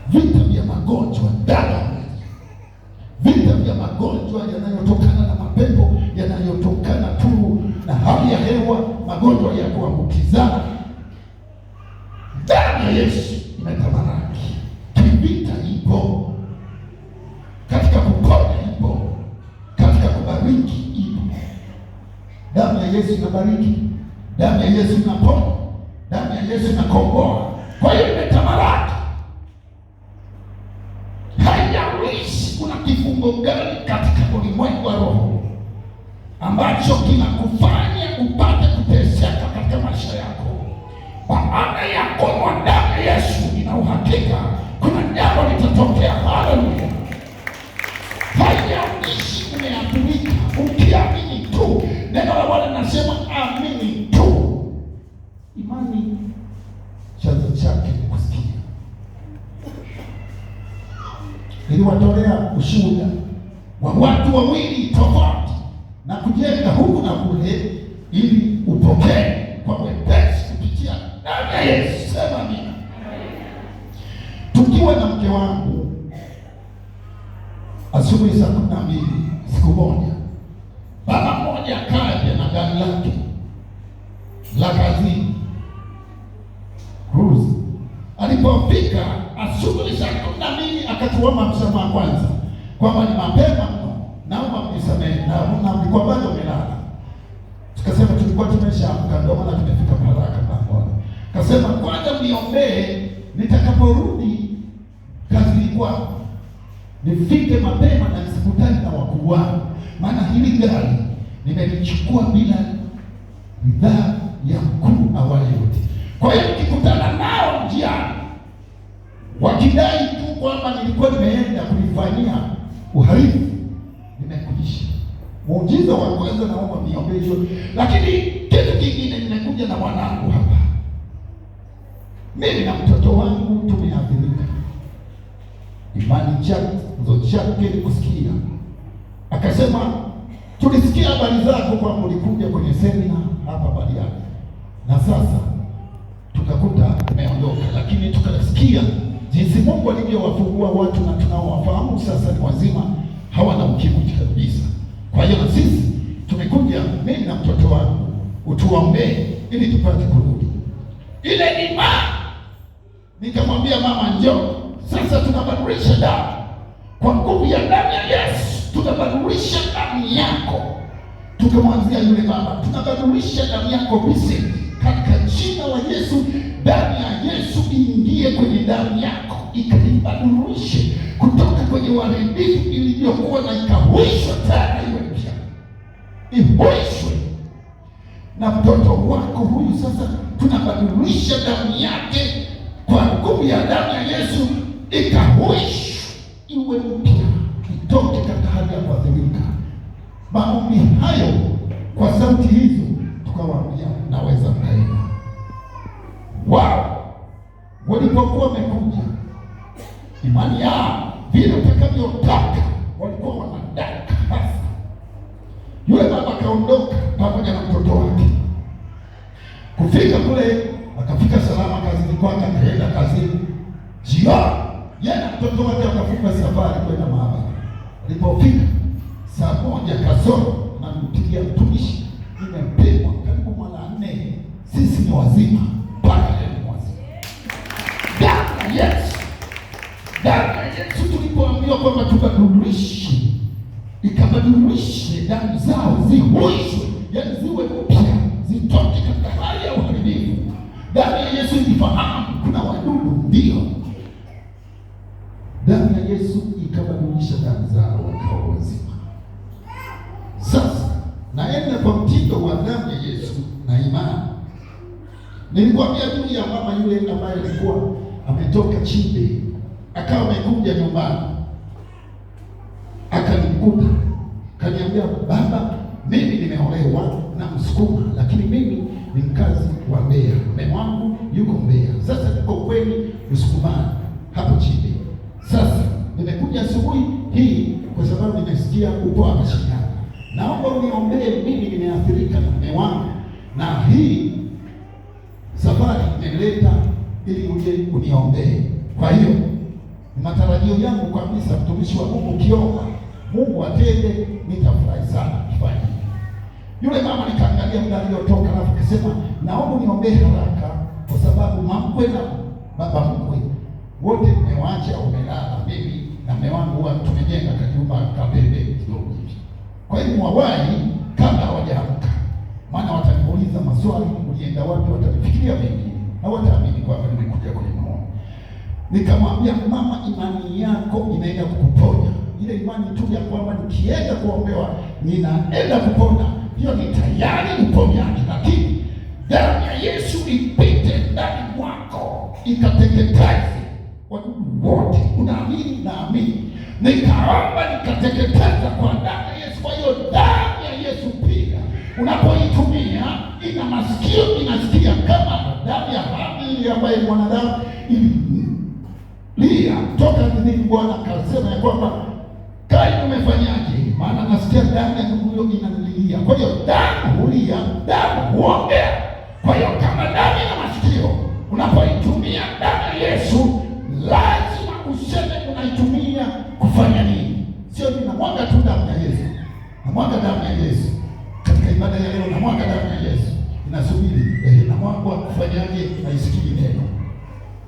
vita vya magonjwa ndani ya mwili, vita vya magonjwa yanayotokana na mapepo, yanayotokana tu na hali ya hewa, magonjwa ya kuambukizana, damu ya Yesu imetamalaki. Kivita ipo, katika kuponya ipo, katika kubariki ipo. Damu ya Yesu inabariki, damu ya Yesu inaponya, damu ya Yesu inakomboa. Kwa hiyo imetamalaki. Haijalishi kuna kifungo gani katika ulimwengu wa roho ambacho kinakufanya upate kuteseka katika maisha yako, baada ya kunywa damu ya Yesu, ina uhakika kuna jambo litatokea. Haleluya! Haijalishi umeathirika, ukiamini tu. Neno la Bwana linasema amini tu. Imani chanzo chake ni kusikia. Niliwatolea ushuhuda wa watu wawili tofauti na kujenga huku na kule, ili upokee kwa wepesi kupitia damu ya Yesu. Sema amina. Tukiwa na mke wangu asubuhi saa 12 siku moja, baba mmoja akaja na gari lake la kazini Cruise. Alipofika asubuhi saa 12 akatuomba msamaha kwanza, kwamba ni mapema mno, naomba mnisamehe, na mlikuwa bado umelala. Tukasema tulikuwa tumeshaamka, ndio maana tumefika haraka baba. Kasema kwanza mniombee nitakaporudi kazini kwangu, nifike mapema na nisikutane na wakuu wangu, maana hili gari nimelichukua bila ridhaa ya mkuu awali yote. Kwa hiyo nikikutana nao njiani wakidai tu kwamba nilikuwa nimeenda kulifanyia uhalifu, nimekujisha. Muujiza wa kwanza, naomba mniombee hiyo. Lakini kitu kingine, nimekuja na mwanangu hapa, mimi na mtoto wangu tumeathirika. Imani chanzo chake ni kusikia. Akasema tulisikia habari zako kwamba ulikuja kwenye semina hapa Bariadi, na sasa tukakuta umeondoka, lakini tukasikia jinsi Mungu alivyowafungua watu na tunaowafahamu sasa ni wazima, hawana ukimwi kabisa. Kwa hiyo na sisi tumekuja, mimi na mtoto wangu, utuombee ili tupate kurudi ile imani. Nikamwambia mama, njoo sasa, tunabadilisha damu kwa nguvu ya damu ya Yesu, tunabadilisha damu yako. Tukamwanzia yule baba, tunabadilisha damu yako bisi katika jina la Yesu. Damu ya Yesu iingie kwenye damu yako, ikaibadilishe kutoka kwenye uharibifu iliyokuwa, na ikahuishwe tena iwe mpya, ihuishwe na mtoto wako huyu. Sasa tunabadilisha damu yake kwa nguvu ya damu ya Yesu, ikahuishwe iwe mpya, itoke katika hali ya kuadhirika. Maombi hayo kwa sauti hizo tukawaambia naweza mkaenda. Wao walipokuwa wamekuja, imani yao vile utakavyotoka, walikuwa wanadaka hasa. Yule baba akaondoka pamoja na mtoto wake. Kufika kule, akafika salama kazini kwake, akaenda kazini. Jioni yeye na mtoto wake wakafunga safari kwenda maabara. Alipofika saa 1 kasoro, na mpigia mtumishi, nimepimwa karibu mara 4, sisi ni wazima, mpaka leo ni wazima. Damu ya Yesu, damu ya Yesu. Tulipoambiwa kwamba tubadilishe, ikabadilishe damu zao, zihuishwe, yaani ziwe mpya, zitoke katika hali ya uharibifu. Damu ya Yesu ilifahamu kuna wadudu, ndio damu ya Yesu ikabadilisha damu zao, wakawa wazima. Sasa naenda kwa mtindo wa damu ya Yesu na imani. Nilikwambia juu ya mama yule ambaye alikuwa ametoka Chinde, akawa amekuja nyumbani, akanikuta, kaniambia, baba, mimi nimeolewa na Msukuma, lakini mimi ni mkazi wa Mbeya, mume wangu yuko Mbeya, sasa niko kweli Msukumani hapo Chinde. Sasa nimekuja asubuhi hii kwa sababu nimesikia uko hapa Shinyanga. Naomba uniombee, mimi nimeathirika na mume wangu, na hii safari nimeleta ili uje uniombee. Kwa hiyo Matarajio yangu kabisa, mtumishi wa Mungu, ukiomba Mungu atende, nitafurahi sana kufanya. Yule mama nikaangalia muda aliotoka, alafu akasema naomba niombee haraka, kwa sababu mamkwe na baba mkwe wote mmewaacha umelala. Mimi na mume wangu huwa tumejenga kajumba kapembe kidogo hivi, kwa hiyo mwawahi kabla hawajaamka, maana wataniuliza maswali, ulienda wapi? Watanifikiria mengi, hawataamini kwamba nimekuja kwenye maombi. Nikamwambia mama, imani yako inaenda kukuponya. Ile imani tu ya kwamba nikienda kuombewa ninaenda kupona, hiyo ni tayari uponyaji, lakini damu ya Yesu ipite ndani mwako ikateketeze wadudu wote. Unaamini? Naamini. Nikaomba nikateketeza kwa damu ya Yesu. Kwa hiyo damu ya Yesu pia unapoitumia, ina masikio, inasikia kama damu ya Habili ambaye mwanadamu lia toka ardhini. Bwana akasema ya kwamba Kaini, umefanyaje? Maana nasikia damu ya ndugu huyo inalilia. Kwa hiyo damu hulia, damu huongea. Kwa hiyo kama damu ina masikio, unapoitumia damu ya Yesu lazima useme unaitumia kufanya nini. Sio ninamwaga tu damu ya Yesu, namwaga damu ya Yesu katika ibada ya leo, namwaga damu ya Yesu, inasubiri namwaga kufanyaje? Haisikii neno,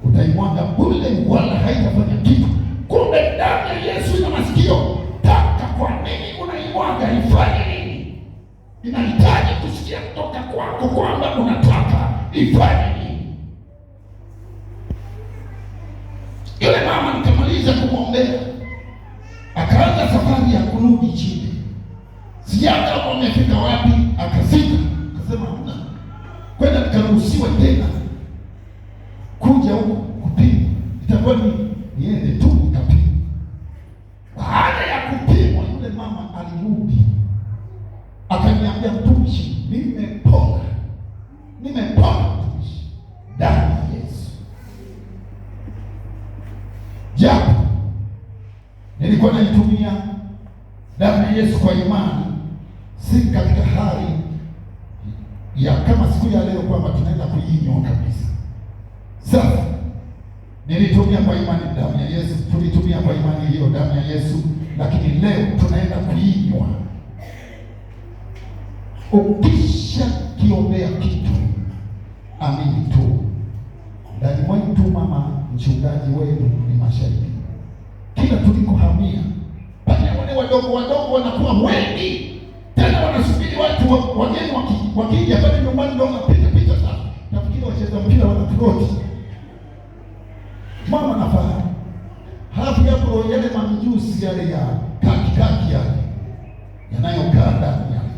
utaimwaga bure wala haitafanya kitu. Kumbe damu ya Yesu ina masikio. Taka kwa nini unaimwaga? Ifanye nini? Inahitaji kusikia kutoka kwako kwamba unataka ifanye nini. Yule mama nikamaliza kumwombea, akaanza safari ya kurudi chini. Sijaga wamefika wapi, akafika akasema hamna kwenda. Nikaruhusiwa tena kuja huko kupima, itakuwa niende tu nikapima. Baada ya kupimwa, yule mama alirudi akaniambia, mtumishi, nimepona mtumishi, damu ya Yesu. Japo nilikuwa naitumia damu ya Yesu kwa imani, si katika hali ya kama siku ya leo kwamba tunaenda kuinywa kabisa. Sasa nilitumia kwa imani damu ya Yesu, tulitumia kwa imani hiyo damu ya Yesu, lakini leo tunaenda kuinywa. Ukisha kiombea kitu, amini tu. Ndani mwetu, mama mchungaji wenu ni mashahidi, kila tulikohamia pale wale wadogo wanakuwa wengi, tena wanasubiri watu wageni wakija pale nyumbani, ndio wanapita sasa. Nafikiri wacheza mpira wanaturoti mama nafahamu. Halafu yapo yale mamijusi yale ya kaki yale yanayokaa ndani yale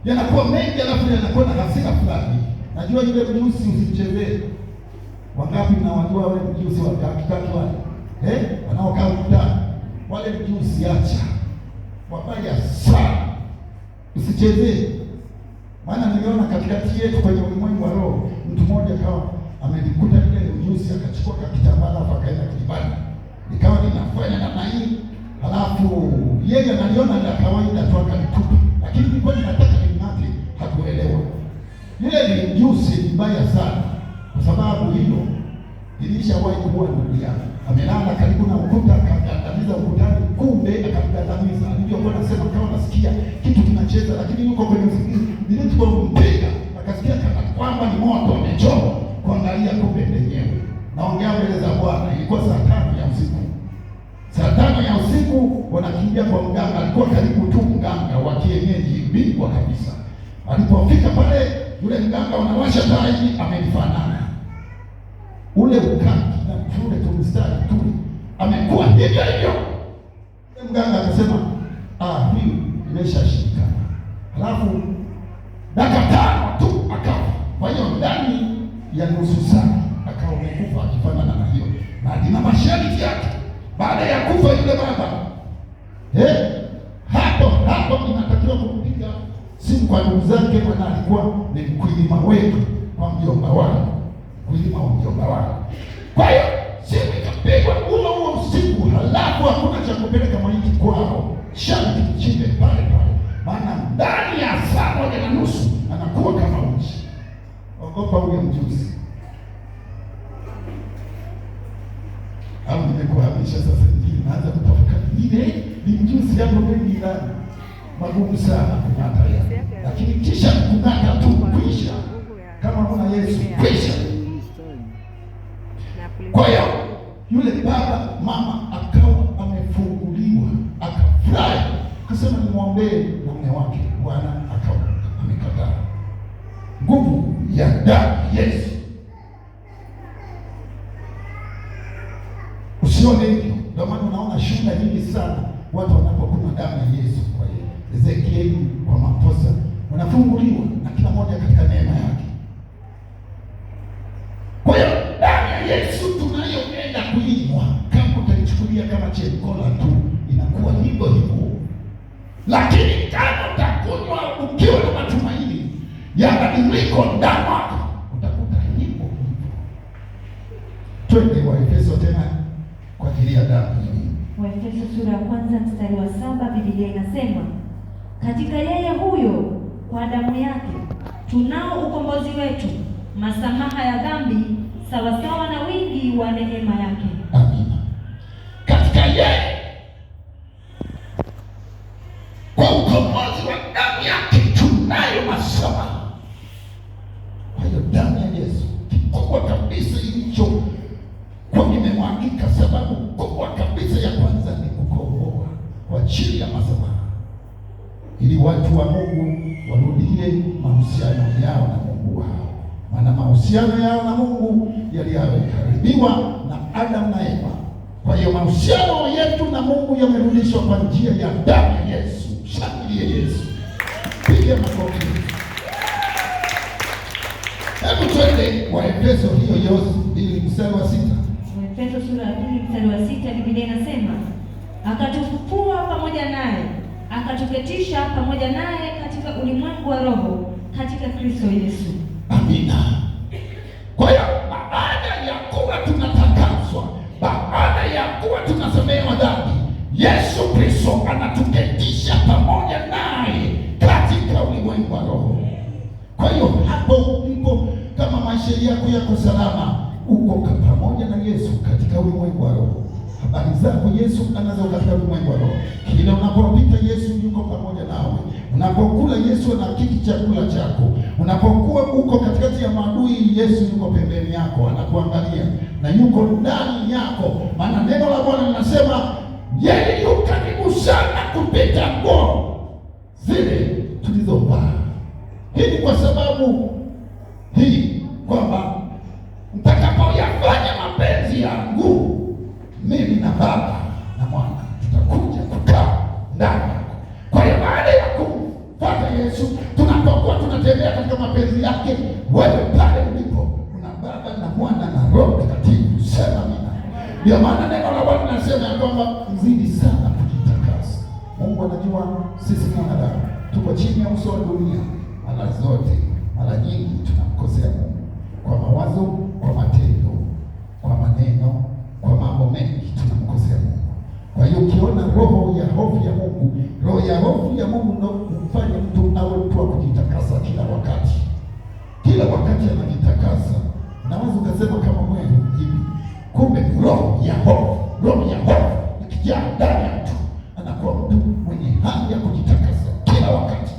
yanakuwa mengi, alafu yanakuwa na hasira fulani. Najua yule mjusi usimchezee. Wangapi mnawajua wale mjusi wa kaki wale? Wanaokaa ukutani. Wale mjusi acha, wabaya sana, usichezee. Maana niliona katikati yetu kwenye ulimwengu wa roho, mtu mmoja akawa amelikuta ile mjusi, akachukua kitambaa alafu akaenda kilibani. Nikawa ninafanya namna hii, halafu yeye analiona la kawaida tu akalitupa, lakini nilikuwa ninataka nimng'ate, hakuelewa. Yule ni mjusi mbaya sana, kwa sababu hilo nilishawahi kuwa ndugu yangu amelala karibu na ukuta, akagandamiza ukutani, kumbe akagandamiza. Nilivyokuwa nasema kama nasikia kitu kinacheza, lakini yuko kwenye usingizi. Nilipompiga akasikia kana kwamba ni moto umechoma, kuangalia kumbe lenyewe. Naongea mbele za Bwana, ilikuwa saa 5 ya usiku. Saa 5 ya usiku wanakimbia kwa mganga, alikuwa karibu tu mganga wa kienyeji bingwa kabisa. Alipofika pale, yule mganga wanawasha taa hivi, amenifanana ule ukaki na tule tumstari tuli, amekuwa hivyo. Mganga akasema huyu imeshashikana. Halafu dakika 5 tu akafa. Kwa hiyo ndani ya nusu saa akawa amekufa, akifanana na hiyo, na dina masharti yake. Baada ya kufa yule baba, hapo inatakiwa kupiga simu kwa ndugu zake, maana alikuwa ni mkulima wetu kwa mjomba wake, mkulima wa mjomba wake. Kwa hiyo simu ikapigwa huo usiku, halafu hakuna cha kupeleka maiti kwao, sharti kichimbe pale, maana ndani ya saa 1:30 anakuwa kama uchi. Ogopa huyo mjusi. au nimekuhamisha sasa hivi naanza kutafakari ile ni mjuzi yangu mengi ndani magumu sana kung'ata ya, lakini kisha kung'ata tu kwisha, kama kuna Yesu kwisha. Kwa hiyo yule baba mama akawa amefunguliwa, akafurahi, akasema nimwombee na mume wake. Bwana akawa amekataa. Nguvu ya damu Yesu. Usione hivyo. Ndio maana unaona shuhuda nyingi sana watu wanapokunywa damu ya Yesu. Kwa hiyo Ezekieli kwa makosa wanafunguliwa na kila mmoja katika neema yake. Kwa hiyo damu ya Yesu tunayoenda kuinywa, kama utaichukulia kama chemkola tu, inakuwa hivyo hivyo. Lakini kama utakunywa ukiwa na matumaini ya badiliko ndani yako, utakuta hivyo hivyo. Twende Waefeso tena kwa ajili ya damu hii. Waefeso sura ya 1 mstari wa 7, Biblia inasema, katika yeye huyo kwa damu yake tunao ukombozi wetu, masamaha ya dhambi, sawasawa na wingi wa neema yake. Amina. Katika yeye kwa ukombozi wa damu yake tunayo masamaha. Kwa hiyo damu ya Yesu kikubwa kabisa ilicho kwa imemwagika, sababu kubwa kabisa ya kwanza ni kukomboa kwa ajili ya masamaha, ili watu wa Mungu warudie mahusiano yao na Mungu wao. Maana mahusiano yao na Mungu yaliharibiwa na Adam na Eva. Kwa hiyo mahusiano yetu na Mungu yamerudishwa kwa njia ya damu ya Yesu. Shangilie Yesu. Piga makofi. Hebu twende Waefeso hiyo yote 2 mstari wa 6. Waefeso sura ya 2 mstari wa 6, Biblia inasema, akatufufua pamoja naye, akatuketisha pamoja naye katika ulimwengu wa roho katika Kristo Yesu. Amina. Kwa hiyo baada ya kuwa tunatakaswa, baada ya kuwa tunasamehewa dhambi, Yesu Kristo anatuketisha pamoja naye katika ulimwengu wa roho. Kwa hiyo hapo ndipo kama maisha yako yako salama, uko pamoja na Yesu katika ulimwengu wa roho. Habari zako Yesu anazo katika ulimwengu wa roho. Kila unapopita Yesu yuko pamoja nawe. Unapokula Yesu anakiti chakula chako. Unapokuwa uko katikati ya maadui, Yesu yuko pembeni yako, anakuangalia na yuko ndani yako. Maana neno la Bwana linasema yeye yuko karibu sana kupita nguo zile tulizovaa. Hii ni kwa sababu hii kwamba mtakapoyafanya mapenzi yangu, mimi na Baba na Mwana tutakuja kukaa ndani yako. Kwa hiyo baada ya kumfuata Yesu, tunapokuwa tunatembea katika mapenzi yake, wewe pale ulipo una Baba na Mwana na Roho Mtakatifu. Sema amina. Ndio maana neno la Bwana linasema ya kwamba mzidi sana kujitakasa. Mungu anajua sisi ni wanadamu, tuko chini ya uso wa dunia. Mara zote, mara nyingi tunamkosea Mungu kwa mawazo, kwa matendo, kwa maneno, kwa mambo mengi tunamkosea Mungu. Kwa hiyo ukiona roho ya hofu ya Mungu, roho ya hofu ya Mungu ndio kumfanya mtu awe mtu wa kujitakasa kila wakati. Kila wakati anajitakasa. Naweza ukasema kama mwewe hivi. Kumbe roho ya hofu, roho ya hofu ikijaa ndani ya mtu, anakuwa mtu mwenye hali ya kujitakasa kila wakati.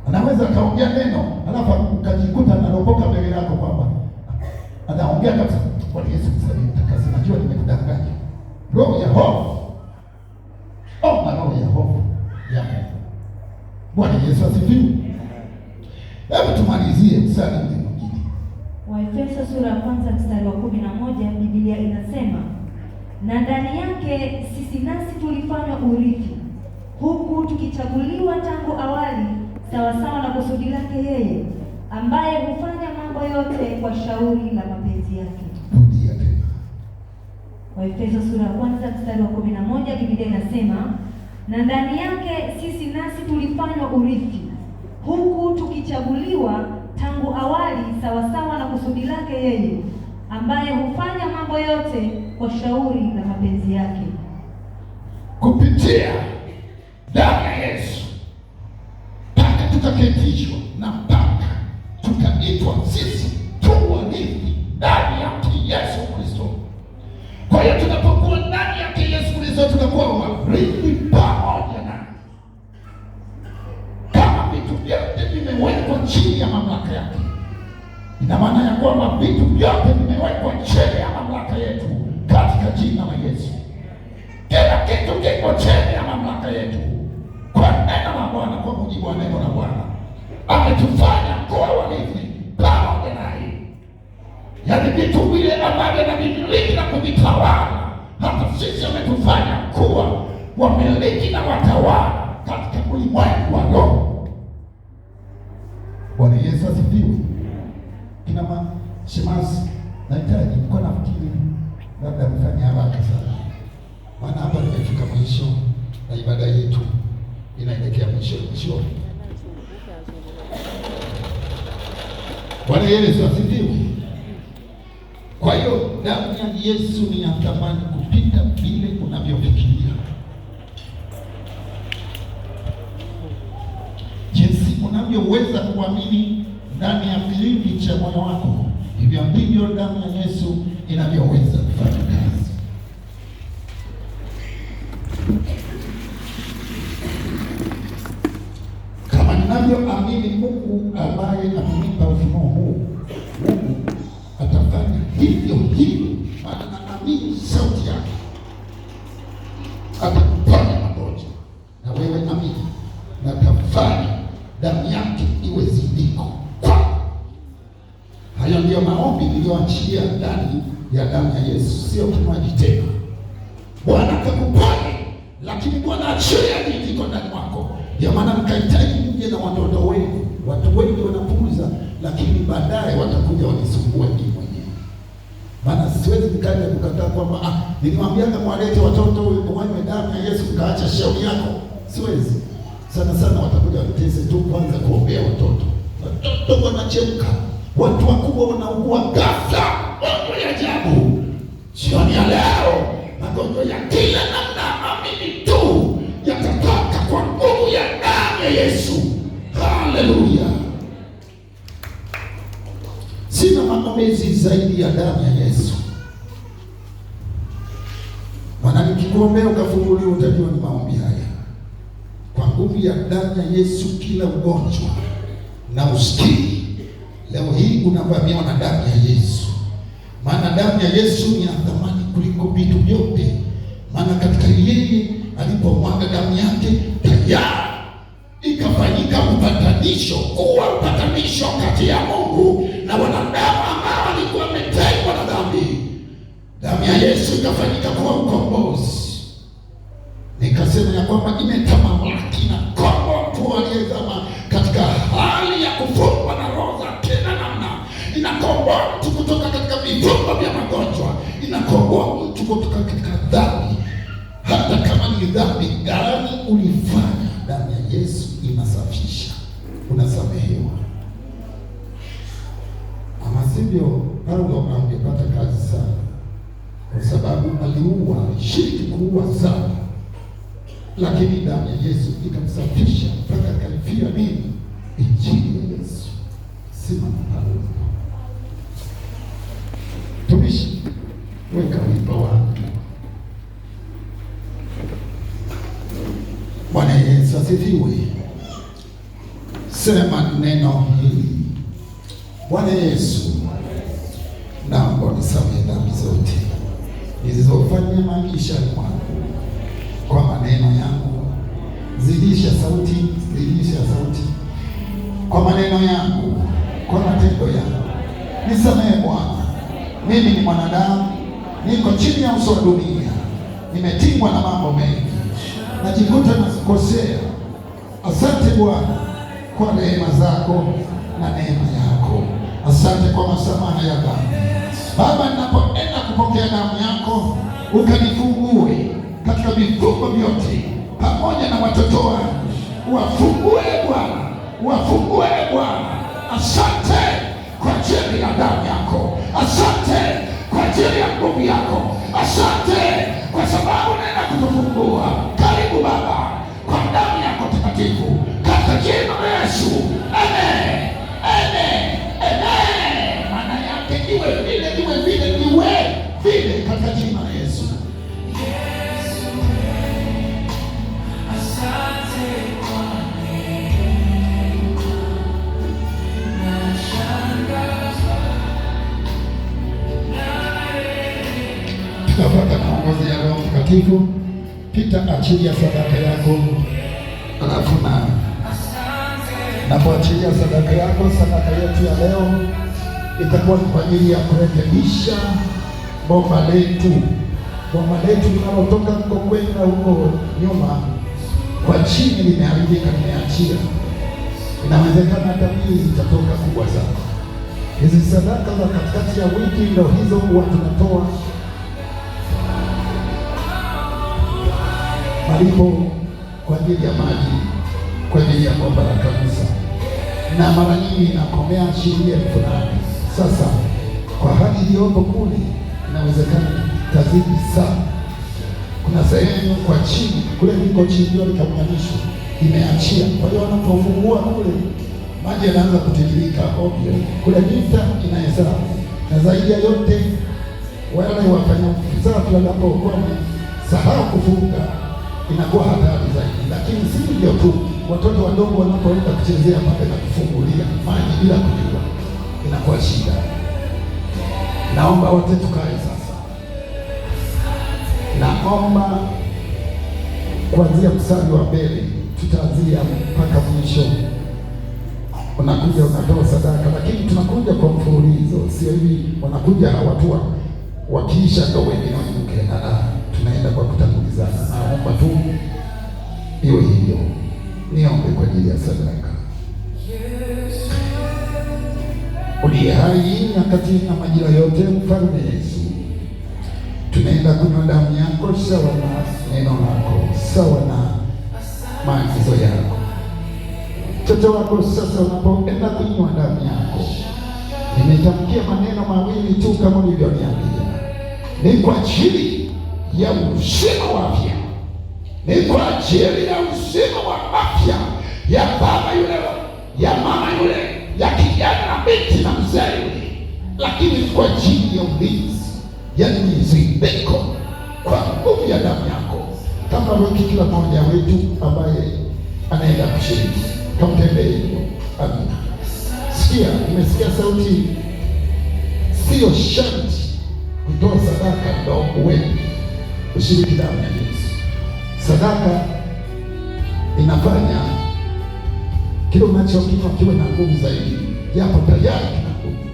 Anaweza akaongea neno, alafu ukajikuta analopoka mbele yako kwamba anaongea kabisa, Bwana Yesu mtakase, najua nimekudanganya. Roho ya hofu. Omba roho ya hofu ya Mungu. Bwana Yesu asifiwe. Hebu tumalizie mstari mwingine. Waefeso sura ya 1 mstari wa 11, Biblia inasema, na ndani yake sisi nasi tulifanywa urithi, huku tukichaguliwa tangu awali sawasawa na kusudi lake yeye, ambaye hufanya mambo yote kwa shauri la mapenzi yake. Rudia tena. Waefeso sura ya 1 mstari wa 11, Biblia inasema, na ndani yake sisi nasi tulifanywa urithi, huku tukichaguliwa tangu awali sawasawa na kusudi lake yeye, ambaye hufanya mambo yote kwa shauri la mapenzi yake. Kupitia damu ya Yesu mpaka tukaketishwa na mpaka tukaitwa sisi tu warithi ndani ya Yesu Kristo. kwamba vitu vyote vimewekwa chini ya mamlaka yetu katika jina la Yesu. Kila kitu kiko chini ya mamlaka yetu kwa neno la Bwana, kwa mujibu wa neno la Bwana. Ametufanya kuwa warithi pamoja naye, yaani vitu vile ambavyo anavimiliki na kuvitawala, hata sisi ametufanya kuwa wamiliki na watawala katika ulimwengu wa roho. Bwana Yesu asifiwe. Kina mashemasi, nahitaji nilikuwa nafikiri labda mfanye haraka sana, maana hapa nimefika mwisho na ibada yetu inaelekea mwisho. Bwana Yesu asifiwe. Kwa hiyo damu ya Yesu ni ya thamani kupita vile unavyofikiria. Jinsi unavyoweza kuamini ndani ya kilindi cha moyo wako, hivyo ndivyo damu ya Yesu inavyoweza kufanya kazi. Kama ninavyoamini Mungu ambaye amenipa ufunuo huu, Mungu atafanya hivyo hivyo, maana naamini sauti yake. Ataponya magonjwa, na wewe amini, na atafanya damu yake iwe zindiko kwako. Hayo ndiyo maombi niliyoachia ndani ya damu ya Yesu, sio kinywaji tena. Bwana akakuponya, lakini Bwana achilia zindiko ndani mwako. Ndio maana mkahitaji mje na watoto wenu. Watu wengi wanapuuza, lakini baadaye watakuja wanisumbue mimi mwenyewe. Maana siwezi nikaja kukataa kwamba nilimwambiaga mwalete watoto wanywe damu ya Yesu mkaacha shauri yako. Siwezi. Sana watakuja wanitese tu kwanza kuombea watoto. Watoto wanachemka. Watu wakubwa wanaugua ghafla. Mambo ya ajabu. Jioni ya leo magonjwa ya kila namna amini tu yatatoka kwa nguvu ya damu ya Yesu. Haleluya. Sina maombezi zaidi ya damu ya Yesu. Maana nikikuombea ukafunguliwa utajua ni maombi haya. Kwa nguvu ya damu ya Yesu kila ugonjwa na usikii leo hii unavamiwa na damu ya Yesu. Maana damu ya Yesu ni ya thamani kuliko vitu vyote. Maana katika yeye alipomwaga damu yake tayari ikafanyika upatanisho, kuwa upatanisho kati ya Mungu na wanadamu ambao walikuwa wametengwa na dhambi. Damu ya Yesu ikafanyika kuwa ukombozi. Nikasema ya kwamba imetamalaki na kombo mtu aliyezama katika hali ya kufungwa na roho za kila namna. Inakomboa mtu kutoka katika vifungo vya magonjwa. Inakomboa mtu kutoka katika dhambi. Hata kama ni dhambi gani ulifanya, damu ya Yesu inasafisha, unasamehewa. Ama sivyo Paulo angepata kazi sana, kwa sababu alishiriki kuua sana, lakini damu ya Yesu ikamsafisha mpaka akalifia nini? Injili ya Yesu. Simama Paulo. Tumishi, weka wimbo wangu. Bwana Yesu asifiwe. Sema neno hili. Bwana Yesu, naomba unisamehe dhambi zote nilizofanya maishani mwangu kwa maneno yangu. Zidisha sauti kwa maneno yangu, kwa matendo yangu. Nisamehe Bwana, mimi ni mwanadamu, niko chini ya uso wa dunia, nimetingwa na mambo mengi, najikuta nakosea. Asante Bwana kwa rehema zako na neema yako. Asante kwa masamaha ya dhambi. Baba, ninapoenda kupokea damu yako, ukanifungue katika vifungo vyote pamoja na watoto wangu. Wafungue Bwana, wafungue Bwana. Asante kwa ajili ya damu yako. Asante kwa ajili ya nguvu yako. Asante kwa sababu unaenda kutufungua. Karibu Baba kwa damu yako takatifu, katika jina la Yesu. Amen. Amen. Amen. Maana yake iwe vile katika jina la Yesu. Tunapata maongozi ya Roho Mtakatifu. Pita, achilia sadaka yako, alafu napoachilia sadaka yako, sadaka yetu ya leo itakuwa ni kwa ajili ya kurekebisha bomba letu linalotoka huko kwenda huko nyuma kwa chini, limeharibika, limeachia. Inawezekana hata hii itatoka kubwa sana. Hizi sadaka za katikati ya wiki ndio hizo huwa tunatoa malipo kwa ajili ya maji, kwa ajili ya bomba la kanisa, na mara nyingi inakomea shilingi 8,000. Sasa kwa hali iliyopo kule, inawezekana tazidi sana. Kuna sehemu kwa chini kule liko chini ndio likaunganishwa, imeachia. Kwa hiyo wanapofungua kule, maji yanaanza kutiririka ovyo, kule mita inahesabu. Na zaidi ya yote, wale wafanya usafi wanapokuwa sahau kufunga, inakuwa hatari zaidi. Lakini si hivyo tu, watoto wadogo wanapoenda kuchezea pale na kufungulia maji bila kujua, inakuwa shida. Naomba wote tukae sasa. Naomba kuanzia mstari wa mbele, tutaanzia mpaka mwisho. Unakuja unatoa sadaka, lakini tunakuja kwa mfululizo, sio hivi wanakuja watu wakiisha ndo wengine wainuke. Tunaenda kwa kutangulizana. Naomba tu iwe hivyo. Niombe kwa ajili ya sadaka. Uliye hai nyakati na majira yote, Mfalme Yesu, tunaenda kunywa damu yako sawa na neno lako, sawa na maagizo yako. Mtoto wako sasa unapoenda kunywa damu yako, nimetamkia maneno mawili tu kama ulivyoniambia. Ni kwa ajili ya uzima wa afya, ni kwa ajili ya uzima wa afya ya baba yule, ya mama yule, ya kijana na binti na mzee yule, lakini kwa ajili ya ulinzi, yaani zindeko kwa nguvu ya damu yako. Kama wiki kila mmoja wetu ambaye anaenda kushiriki, kamtendee hivyo. Amina. Sikia, nimesikia sauti. Sio sharti kutoa sadaka ndio uwe ushiriki damu ya Yesu. Sadaka inafanya kile unachokinywa kiwe na nguvu zaidi, japo tayari kina nguvu.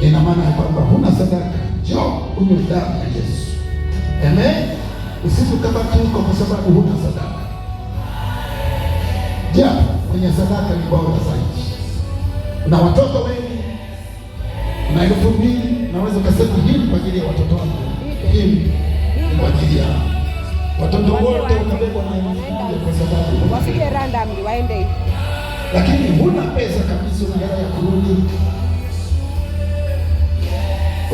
Ina maana ya kwamba huna sadaka, njoo unywe damu ya Yesu. Amen. Usikabaki huko kwa sababu huna sadaka. Japo kwenye sadaka ni bora zaidi. Una watoto wengi, una 2,000, naweza kusema hili kwa ajili ya watoto wangu, hili ni kwa ajili ya watoto wote ukabebwa na Mungu, kwa sababu wasije randomly waende hivi. Lakini huna pesa kabisa, una hela ya kurudi,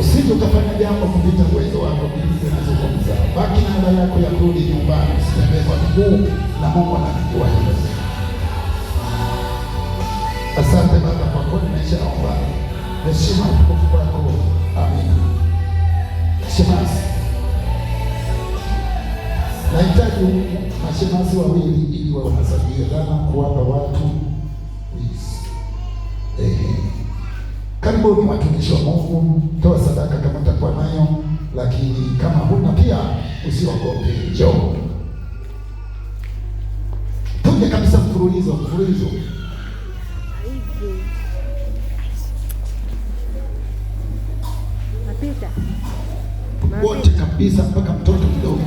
usije ukafanya jambo kupita uwezo wako. Biblia inazungumza baki na hela yako ya kurudi nyumbani, usitembee kwa mguu, na Mungu anakujua hilo. Asante Baba kwa kuwa nimeshaomba. Heshima utukufu kwako. Amina. Shemasi, nahitaji mashemasi wawili ili wawe wanasaidiana kuwapa watu karibuni watumishi wa Mungu. Toa sadaka kama utakuwa nayo, lakini kama huna pia usiogope, njoo. Tuje kabisa mfululizo. Wote kabisa mpaka mtoto mdogo.